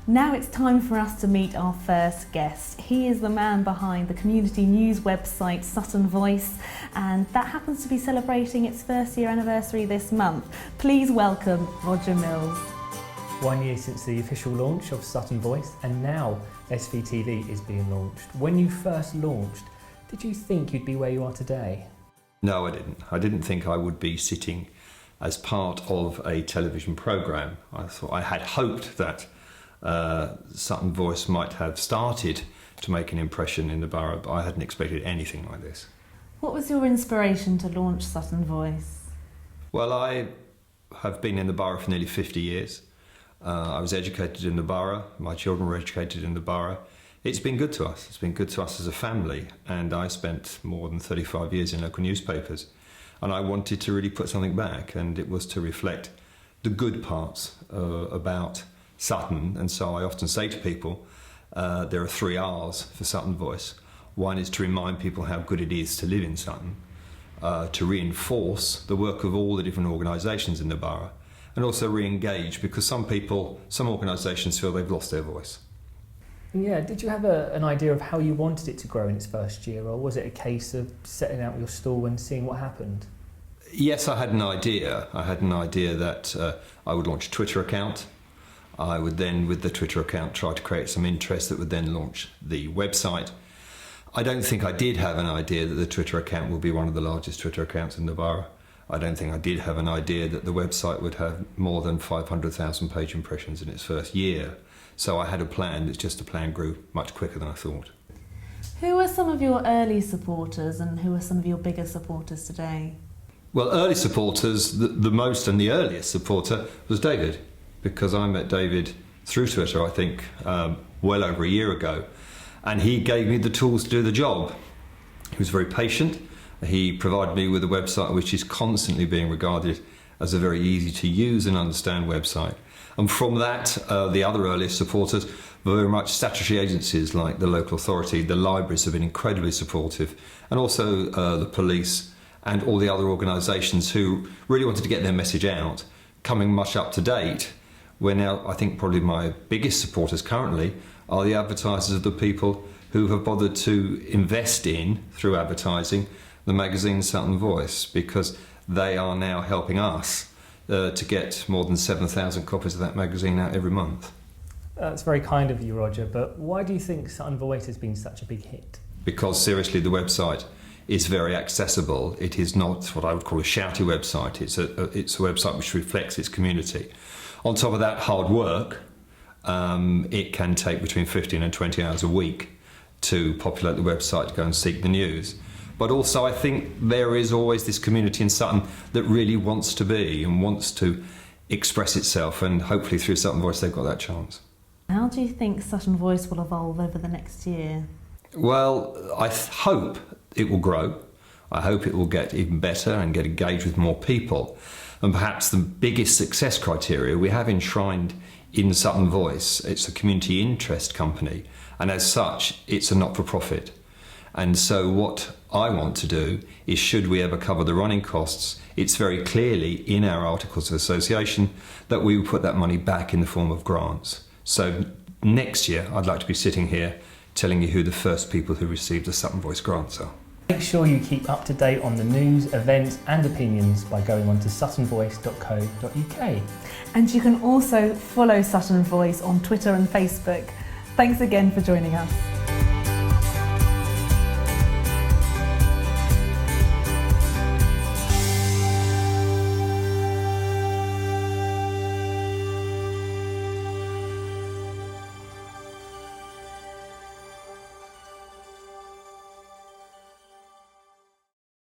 Now it's time for us to meet our first guest. He is the man behind the community news website Sutton Voice, and that happens to be celebrating its first year anniversary this month. Please welcome Roger Mills. 1 year since the official launch of Sutton Voice, and now SVTV is being launched. When you first launched, did you think you'd be where you are today? No, I didn't. I didn't think I would be sitting as part of a television programme. I had hoped that Sutton Voice might have started to make an impression in the borough, but I hadn't expected anything like this. What was your inspiration to launch Sutton Voice? Well, I have been in the borough for nearly 50 years. I was educated in the borough, my children were educated in the borough. It's been good to us, it's been good to us as a family, and I spent more than 35 years in local newspapers, and I wanted to really put something back, and it was to reflect the good parts about Sutton. And so I often say to people, there are 3 R's for Sutton Voice. One is to remind people how good it is to live in Sutton, to reinforce the work of all the different organisations in the borough, and also re-engage, because some organisations feel they've lost their voice. Yeah, did you have an idea of how you wanted it to grow in its first year, or was it a case of setting out your stall and seeing what happened? Yes, I had an idea. I had an idea that I would launch a Twitter account. I would then, with the Twitter account, try to create some interest that would then launch the website. I don't think I did have an idea that the Twitter account will be one of the largest Twitter accounts in the borough. I don't think I did have an idea that the website would have more than 500,000 page impressions in its first year. So I had a plan, it's just the plan grew much quicker than I thought. Who are some of your early supporters and who are some of your bigger supporters today? Well, early supporters, the most and the earliest supporter was David, because I met David through Twitter, I think, well over a year ago, and he gave me the tools to do the job. He was very patient. He provided me with a website which is constantly being regarded as a very easy to use and understand website. And from that, the other earliest supporters were very much statutory agencies like the local authority. The libraries have been incredibly supportive, and also the police and all the other organisations who really wanted to get their message out, coming much up to date. Where now, I think probably my biggest supporters currently are the advertisers of the people who have bothered to invest in, through advertising, the magazine Sutton Voice, because they are now helping us to get more than 7,000 copies of that magazine out every month. That's very kind of you, Roger, but why do you think Sutton Voice has been such a big hit? Because seriously, the website is very accessible. It is not what I would call a shouty website. It's a website which reflects its community. On top of that, hard work. It can take between 15 and 20 hours a week to populate the website, to go and seek the news. But also I think there is always this community in Sutton that really wants to be and wants to express itself, and hopefully through Sutton Voice they've got that chance. How do you think Sutton Voice will evolve over the next year? Well, I hope it will grow. I hope it will get even better and get engaged with more people. And perhaps the biggest success criteria we have enshrined in Sutton Voice, it's a community interest company, and as such it's a not-for-profit. And so what I want to do is, should we ever cover the running costs, it's very clearly in our Articles of Association that we will put that money back in the form of grants. So next year I'd like to be sitting here telling you who the first people who received the Sutton Voice grants are. Make sure you keep up to date on the news, events and opinions by going on to suttonvoice.co.uk. And you can also follow Sutton Voice on Twitter and Facebook. Thanks again for joining us.